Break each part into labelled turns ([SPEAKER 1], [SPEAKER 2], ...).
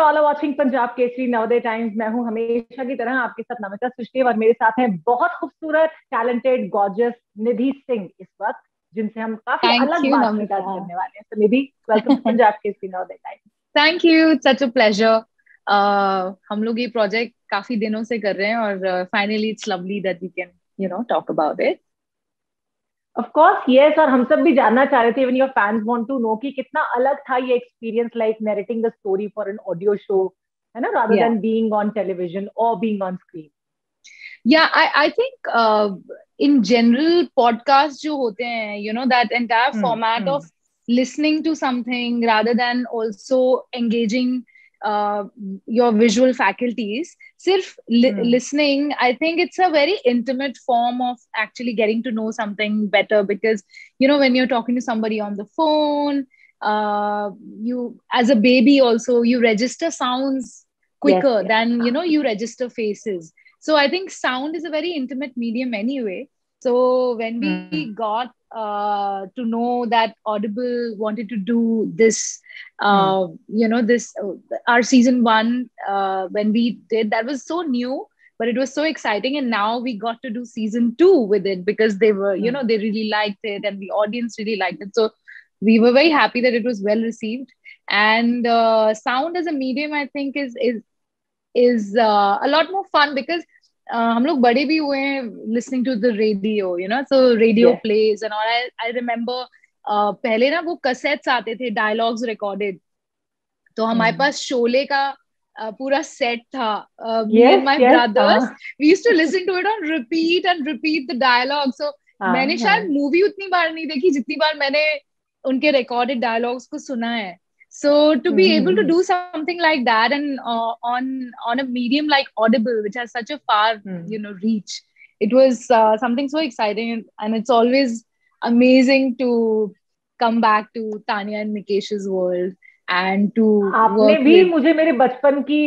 [SPEAKER 1] All are watching Punjab Kesari Navodaya times. मैं हूं हमेशा की तरह आपके साथ नमिता सचदेव और मेरे साथ हैं बहुत खूबसूरत टैलेंटेड गॉर्जियस निधि सिंह इस वक्त, जिनसे हम काफी
[SPEAKER 2] Thank
[SPEAKER 1] अलग
[SPEAKER 2] you,
[SPEAKER 1] बातचीत आज
[SPEAKER 2] Namita.
[SPEAKER 1] करने वाले हैं। तो Nidhi, welcome to Punjab Kesari Navodaya Times.
[SPEAKER 2] Thank you. It's such a pleasure. हम लोग ये प्रोजेक्ट काफी दिनों से कर रहे हैं और finally it's lovely that we can talk about it.
[SPEAKER 1] Of course yes, और हम सब भी जानना चाह रहे थे, even your fans want to know कि कितना अलग था ये experience, like narrating the story for an audio show, है ना, rather
[SPEAKER 2] Yeah.
[SPEAKER 1] Then being on television और being on screen.
[SPEAKER 2] Yeah, I think in general podcasts जो होते हैं, that entire format of
[SPEAKER 1] hmm.
[SPEAKER 2] listening to something rather than also engaging uh, your visual faculties. Sirf
[SPEAKER 1] hmm.
[SPEAKER 2] listening, I think it's a very intimate form of actually getting to know something better because, when you're talking to somebody on the phone, you, as a baby also, you register sounds
[SPEAKER 1] yes
[SPEAKER 2] quicker
[SPEAKER 1] yes.
[SPEAKER 2] than, you register faces. So I think sound is a very intimate medium anyway. So when
[SPEAKER 1] hmm.
[SPEAKER 2] we got to know that Audible wanted to do this,
[SPEAKER 1] hmm.
[SPEAKER 2] our season one, when we did, that was so new, but it was so exciting. And now we got to do season two with it because they were,
[SPEAKER 1] hmm.
[SPEAKER 2] they really liked it and the audience really liked it. So we were very happy that it was well received. And sound as a medium, I think, is a lot more fun because हम लोग बड़े भी हुए हैं listening to the radio, so radio
[SPEAKER 1] yes.
[SPEAKER 2] plays and all. I remember पहले ना वो cassettes आते थे dialogues recorded. तो हमारे
[SPEAKER 1] हम्म।
[SPEAKER 2] पास शोले का पूरा सेट था. Me and
[SPEAKER 1] yes
[SPEAKER 2] my
[SPEAKER 1] yes.
[SPEAKER 2] brothers,
[SPEAKER 1] हाँ
[SPEAKER 2] we used to listen to it on repeat and repeat the dialogue. So
[SPEAKER 1] हाँ
[SPEAKER 2] मैंने शायद
[SPEAKER 1] हाँ।
[SPEAKER 2] मूवी उतनी बार नहीं देखी जितनी बार मैंने उनके recorded dialogues को सुना है. So to be able to
[SPEAKER 1] hmm.
[SPEAKER 2] do something like that and on a medium like Audible, which has such a far
[SPEAKER 1] hmm.
[SPEAKER 2] reach, it was something so exciting, and it's always amazing to come back to Tanya and Mikesh's world and to
[SPEAKER 1] आपने
[SPEAKER 2] work
[SPEAKER 1] भी
[SPEAKER 2] with.
[SPEAKER 1] मुझे मेरे बचपन की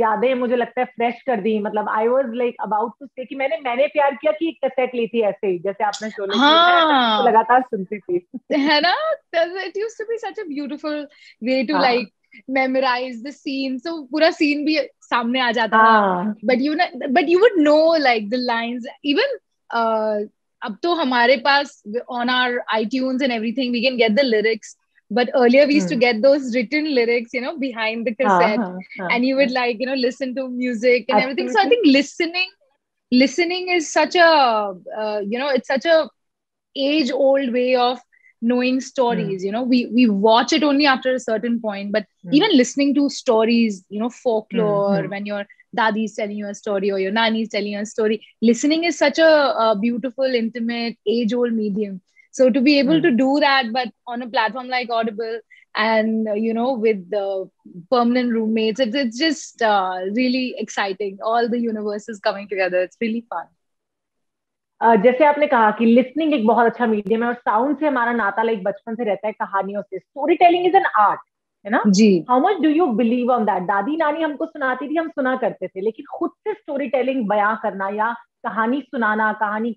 [SPEAKER 1] यादें मुझे लगता है फ्रेश कर दी। मतलब I was like about to say कि मैंने प्यार किया कि एक कैसेट ली थी, ऐसे ही जैसे आपने शोले की। मैं ऐसे उसको
[SPEAKER 2] हाँ,
[SPEAKER 1] लगातार सुनती थी।
[SPEAKER 2] है ना. It used to be such a beautiful way to
[SPEAKER 1] हाँ
[SPEAKER 2] like memorize the scene. So पूरा scene भी सामने आ जाता था.
[SPEAKER 1] हाँ।
[SPEAKER 2] But you would know like the lines. Even uh, अब तो हमारे पास on our iTunes and everything we can get the lyrics. But earlier we used to
[SPEAKER 1] hmm.
[SPEAKER 2] get those written lyrics, behind the
[SPEAKER 1] हाँ
[SPEAKER 2] cassette,
[SPEAKER 1] हाँ हाँ
[SPEAKER 2] and you would
[SPEAKER 1] हाँ।
[SPEAKER 2] like listen to music and everything. So I
[SPEAKER 1] absolutely.
[SPEAKER 2] think listening is such a it's such a age old way of knowing
[SPEAKER 1] hmm.
[SPEAKER 2] stories. We watch it only after a certain point, but
[SPEAKER 1] hmm.
[SPEAKER 2] even listening to stories, folklore,
[SPEAKER 1] hmm.
[SPEAKER 2] when your daddy is telling you a story or your nanny is telling you a story, listening is such a beautiful, intimate, age old medium. So to be able to
[SPEAKER 1] hmm.
[SPEAKER 2] do that, but on a platform like Audible, and with the permanent roommates, it's just really exciting. All the universes coming together, it's really fun.
[SPEAKER 1] जैसे आपने कहा कि listening एक बहुत अच्छा medium है और sound से हमारा नाता लाइक बचपन से रहता है, कहानियों से। Storytelling is an art, है ना।
[SPEAKER 2] जी.
[SPEAKER 1] How much do you believe on that? दादी नानी हमको सुनाती थी, हम सुना करते थे, लेकिन खुद से स्टोरी टेलिंग बयां करना या कहानी सुनाना, कहानी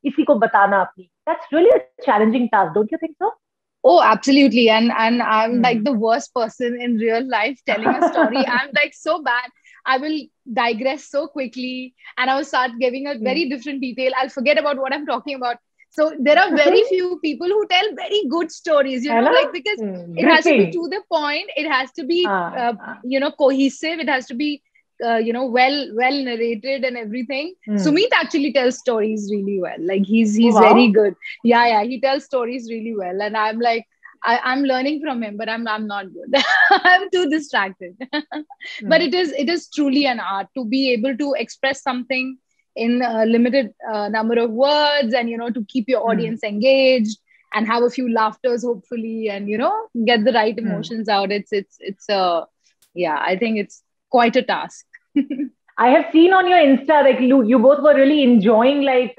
[SPEAKER 1] किसी को बताना अपनी, that's really challenging task, don't you think so?
[SPEAKER 2] Oh, absolutely. And I'm like
[SPEAKER 1] hmm.
[SPEAKER 2] the worst person in real life telling a story. I'm like so bad. I will digress so quickly and I will start giving a very different detail. I'll forget about what I'm talking about. So there are very few people who tell very good stories,
[SPEAKER 1] है ना,
[SPEAKER 2] like because it has to be
[SPEAKER 1] gripping.
[SPEAKER 2] to the point. It has to be,
[SPEAKER 1] हाँ हाँ।
[SPEAKER 2] cohesive. It has to be, well narrated and everything.
[SPEAKER 1] Hmm.
[SPEAKER 2] Sumit actually tells stories really well. Like
[SPEAKER 1] oh
[SPEAKER 2] he's
[SPEAKER 1] wow.
[SPEAKER 2] very good. Yeah, he tells stories really well, and I'm like, I'm learning from him, but I'm not good. I'm too distracted. But it is truly an art to be able to express something in a limited number of words, and to keep your audience engaged and have a few laughters hopefully, and get the right emotions out. It's yeah, I think it's quite a task.
[SPEAKER 1] I have seen on your Insta like you both were really enjoying like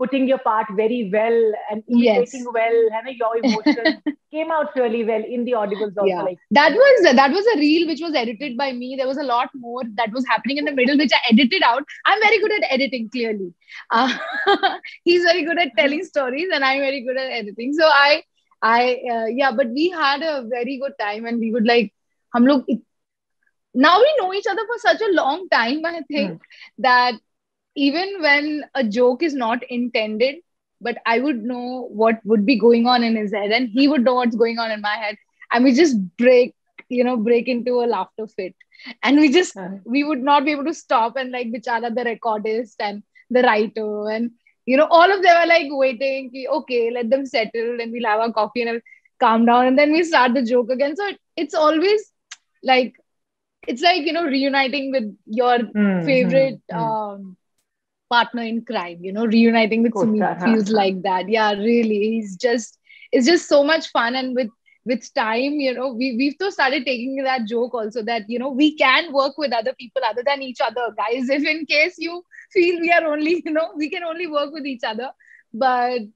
[SPEAKER 1] putting your part very well and imitating
[SPEAKER 2] Yes.
[SPEAKER 1] well, and your emotions came out really well in the audibles also.
[SPEAKER 2] Yeah,
[SPEAKER 1] Like
[SPEAKER 2] that was a reel which was edited by me. There was a lot more that was happening in the middle which I edited out. I'm very good at editing, clearly. uh, he's very good at telling stories and I'm very good at editing. So I yeah, but we had a very good time and we would like, हम लोग now we know each other for such a long time, I think that even when a joke is not intended, but I would know what would be going on in his head, and he would know what's going on in my head, and we just break into a laughter fit, and we would not be able to stop, and like bichara, the recordist and the writer, and all of them are like waiting, okay, let them settle, and we'll have our coffee and I'll calm down, and then we start the joke again. So it's always like, it's like reuniting with your favorite partner in crime. Reuniting with Sumit feels like that. Yeah, really. It's just so much fun. And with time, we've to started taking that joke also, that we can work with other people other than each other, guys. If in case you feel we are only, we can only work with each other. But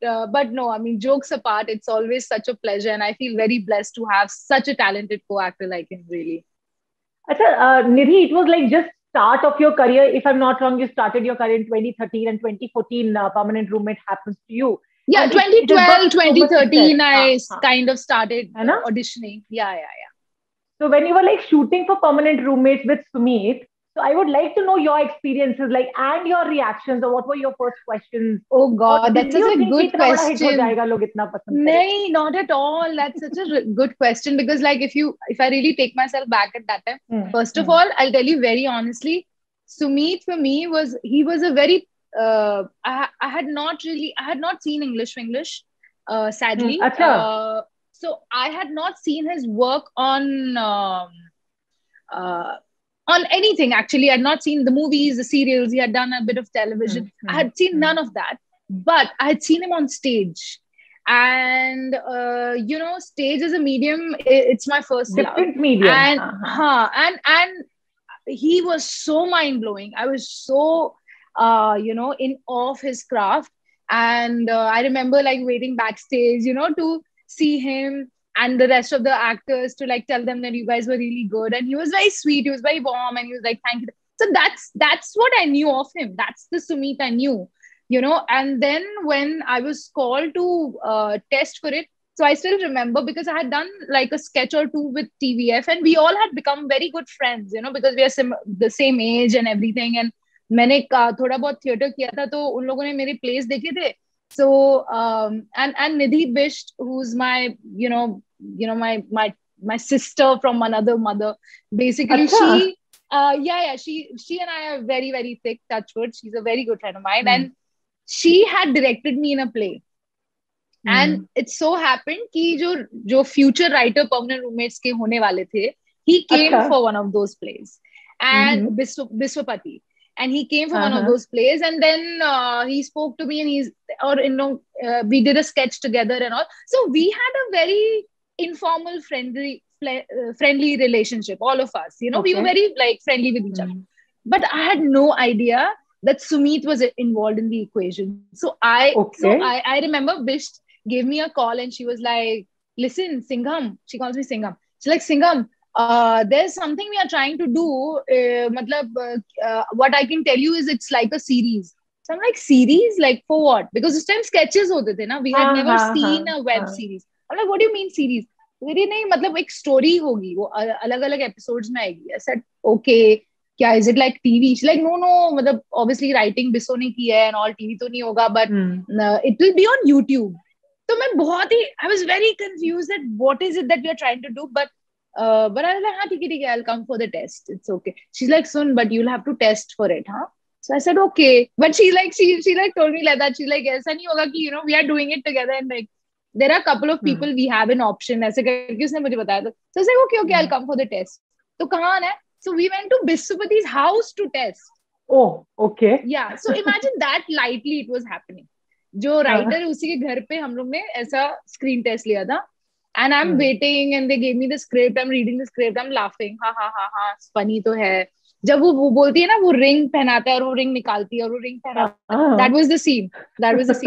[SPEAKER 2] no, I mean, jokes apart, it's always such a pleasure, and I feel very blessed to have such a talented co-actor like him, really.
[SPEAKER 1] Achha, Nidhi, it was like just start of your career. If I'm not wrong, you started your career in 2013, and 2014 Permanent Roommate happens to you.
[SPEAKER 2] Yeah, 2012, 2013, I kind of started auditioning. Yeah.
[SPEAKER 1] So when you were like shooting for Permanent Roommates with Sumit, so I would like to know your experiences, like, and your reactions, or what were your first questions?
[SPEAKER 2] Oh God, that's such a good question.
[SPEAKER 1] No,
[SPEAKER 2] not at all. That's such a good question, because like if I really take myself back at that time, first of all, I'll tell you very honestly, Sumit for me was a very I had not seen English, sadly. So I had not seen his work on anything, actually. I had not seen the movies, the serials. He had done a bit of television. I had seen none of that, but I had seen him on stage. And stage as a medium, it's my first
[SPEAKER 1] different medium.
[SPEAKER 2] And he was so mind-blowing. I was so in awe of his craft. And I remember like waiting backstage, to see him and the rest of the actors, to like tell them that you guys were really good. And he was very sweet, he was very warm, and he was like, thank you. So that's what I knew of him. That's the Sumit I knew, and then when I was called to test for it, so I still remember, because I had done like a sketch or two with TVF, and we all had become very good friends, because we are the same age and everything. And मैंने थोड़ा बहुत theatre किया था, तो उन लोगों ने मेरे प्लेस देखे थे. So and Nidhi Bisht, who's my my sister from another mother, basically. She and I are very, very thick, touch wood. She's a very good friend of mine, and she had directed me in a play. And it so happened कि जो future writer Permanent Roommates के होने वाले थे, he came for one of those plays, and Biswapati. And he came for one of those plays, and then he spoke to me, and we did a sketch together and all. So we had a very informal, friendly relationship, all of us. We were very like friendly with each other. But I had no idea that Sumit was involved in the equation. So I remember Bisht gave me a call, and she was like, "Listen, Singham." She calls me Singham. She's like, "Singham, there's something we are trying to do. What I can tell you is it's like a series." So I'm like, series? Like for what? Because this time sketches hote the na. We had never seen a web series. I'm like, what do you mean series? नहीं, मतलब एक story होगी, वो अलग-अलग episodes में आएगी. I said, okay, क्या is it like TV? She's like, no, मतलब obviously writing बिसो ने की है and all, TV तो नहीं होगा, but it will be on YouTube. तो मैं I was very confused that what is it that we are trying to do, but I was like, हाँ ठीक है, I'll come for the test. It's okay. She's like, Sun, but you'll have to test for it, huh? So I said, okay. But she told me like that. She's like, ऐसा नहीं होगा कि we are doing it together, and like there are a couple of people we have an option. ऐसे करके उसने मुझे बताया था. So I was like, okay, I'll come for the test. तो कहाँ आना है? So we went to Biswapati's house to test.
[SPEAKER 1] Oh, okay.
[SPEAKER 2] Yeah. So imagine that lightly it was happening. जो writer उसी के घर पे हम लोग ने ऐसा screen test लिया था. And I'm waiting, and they gave me the script. I'm reading the script. I'm laughing. Ha, funny तो है. जब वो बोलती है ना, वो ring पहनाता है और वो ring निकालती है और वो ring पहनाता है. That was the scene.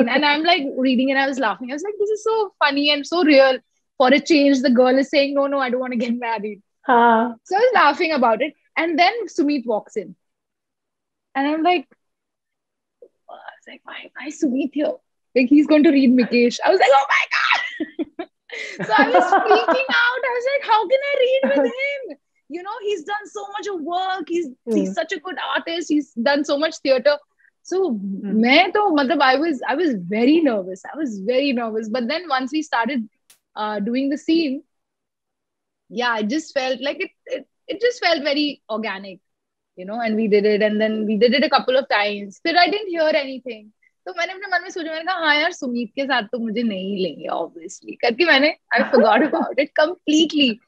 [SPEAKER 2] And I'm like reading, and I was laughing. I was like, this is so funny and so real. For a change, the girl is saying, no, I don't want to get married. So I was laughing about it. And then Sumit walks in. And I'm like, why Sumit here? Like, he's going to read Mikesh. I was like, oh my God. So I was freaking out. I was like, how can I read with him? you know, he's done so much of work. He's such a good artist. He's done so much theater. So मैं तो मतलब I was very nervous. I was very nervous. But then once we started doing the scene, yeah, it just felt like it just felt very organic, you know. And we did it, and then we did it a couple of times. But I didn't hear anything. तो मैंने अपने मन में सोचा, मैंने कहा हाँ यार सुमीत के साथ तो मुझे नहीं लेंगे obviously करके मैंने I forgot about it completely.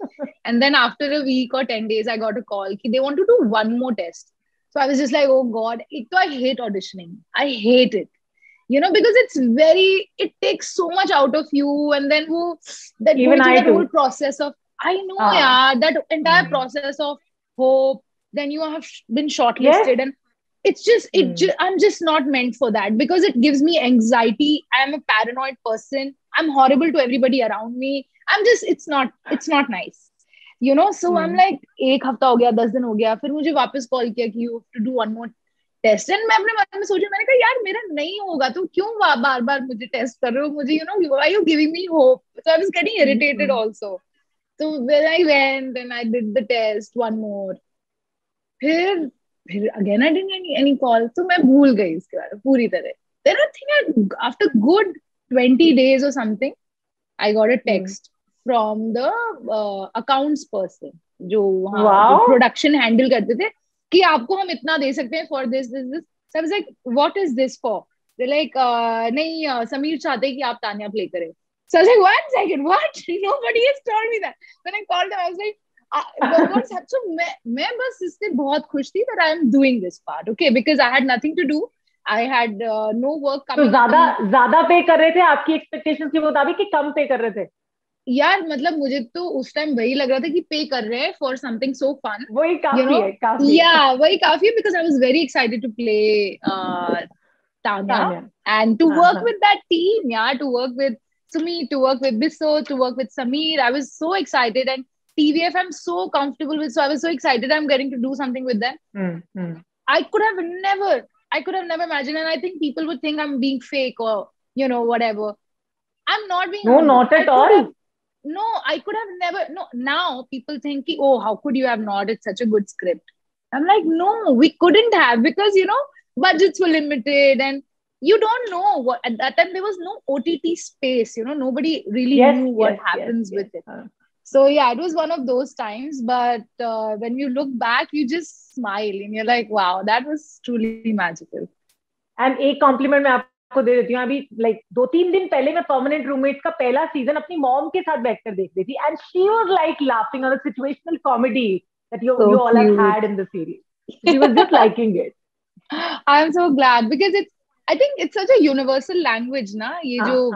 [SPEAKER 2] And then after a week or 10 days I got a call कि they want to do one more test. So I was just like, oh God, I hate auditioning. I hate it. You know, because it takes so much out of you. And then that whole process of, I know, yeah, that entire process of hope. Then you have been shortlisted, and it's just, I'm just not meant for that because it gives me anxiety. I'm a paranoid person. I'm horrible to everybody around me. It's not nice. You know, so I'm like, एक हफ्ता हो गया, 10 दिन हो गया, फिर मुझे वापस कॉल किया कि you have to do one more test. And मैं अपने मन में सोचा, मैंने कहा यार मेरा नहीं होगा, तुम क्यों बार बार मुझे टेस्ट कर रहे हो, मुझे, you know, why are you giving me hope? So I was getting irritated also. So when I went and I did the test one more, फिर again I didn't get any call. So मैं भूल गई इसके बारे में पूरी तरह. Then I think after good 20 days or something, I got a text from the accounts person जो production handle करते थे कि आपको हम इतना दे सकते हैं for this. So I was like, what is this for? They're like, नहीं समीर चाहते हैं कि आप तान्या play करें. So I was like, 1 second, what? Nobody has told me that. When I called them, I was like, what's happened? So मैं बस इससे बहुत खुश थी that I am doing this part, okay? Because I had nothing to do. I had no work coming.
[SPEAKER 1] तो ज़्यादा पे कर रहे थे आपकी expectations के मुताबिक कि कम पे कर रहे थे?
[SPEAKER 2] यार मतलब मुझे तो उस टाइम वही लग रहा था कि पे कर रहे हैं for something so fun.
[SPEAKER 1] वही काफी है, काफी.
[SPEAKER 2] Yeah, वही काफी है because I was very excited to play Tanya and to work with that team. Yeah, to work with Sumi, to work with Bisso, to work with Sameer. I was so excited, and TVF I'm so comfortable with, so I was so excited I'm getting to do something with them. I could have never imagined, and I think people would think I'm being fake or, you know, whatever. I'm not being.
[SPEAKER 1] No, not at all.
[SPEAKER 2] No, I could have never. No, now people think, oh, how could you have not? It's such a good script. I'm like, no, we couldn't have, because, you know, budgets were limited and you don't know what, at that time there was no OTT space, you know, nobody really knew what happens with it. So yeah, it was one of those times, but when you look back, you just smile and you're like, wow, that was truly magical.
[SPEAKER 1] And एक compliment मैं आपको दे देती हूँ. अभी like 2-3 दिन पहले मैं Permanent Roommates का पहला season अपनी mom के साथ बैठकर देख रही थी, and she was like laughing on the situational comedy that you all have had in the series. She was just liking it.
[SPEAKER 2] I'm so glad, because I think it's such a universal language, na? Ye jo,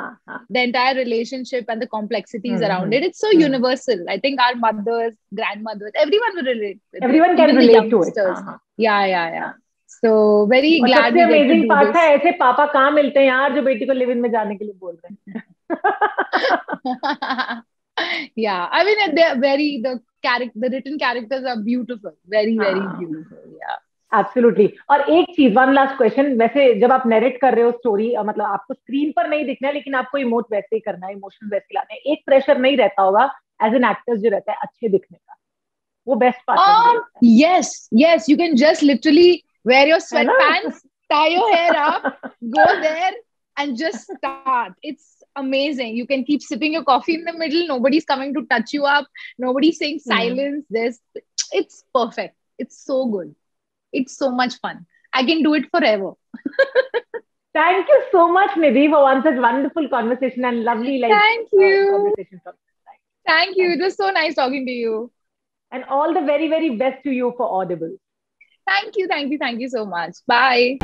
[SPEAKER 2] the entire relationship and the complexities around it. It's so universal. I think our mothers, grandmothers, everyone will relate.
[SPEAKER 1] Everyone can relate to it.
[SPEAKER 2] Yeah. So very glad.
[SPEAKER 1] सबसे amazing part है, ऐसे पापा कहाँ मिलते हैं यार जो बेटी को लिव इन में जाने के लिए बोल रहे हैं.
[SPEAKER 2] Yeah, I mean the written characters are beautiful, very beautiful. Yeah.
[SPEAKER 1] Absolutely. और एक चीज, one last question, वैसे जब आप नरेट कर रहे हो स्टोरी, मतलब आपको स्क्रीन पर नहीं दिखना है, लेकिन आपको इमोट वैसे ही करना है, इमोशन वैसे लाने हैं, एक प्रेशर नहीं रहता होगा एज एन एक्टर्स जो रहता है अच्छे दिखने का, वो बेस्ट पार्ट है.
[SPEAKER 2] Yes, you can just literally wear your sweatpants, tie your hair up, go there and just start. It's amazing. You can keep sipping your coffee in the middle, nobody's coming to touch you up, nobody's saying silence. It's perfect. It's so good. It's so much fun. I can do it forever.
[SPEAKER 1] Thank you so much, Nidhi, for one such wonderful conversation and lovely
[SPEAKER 2] Thank you.
[SPEAKER 1] Conversation from this time.
[SPEAKER 2] Thank you. It was so nice talking to you.
[SPEAKER 1] And all the very, very best to you for Audible.
[SPEAKER 2] Thank you so much. Bye.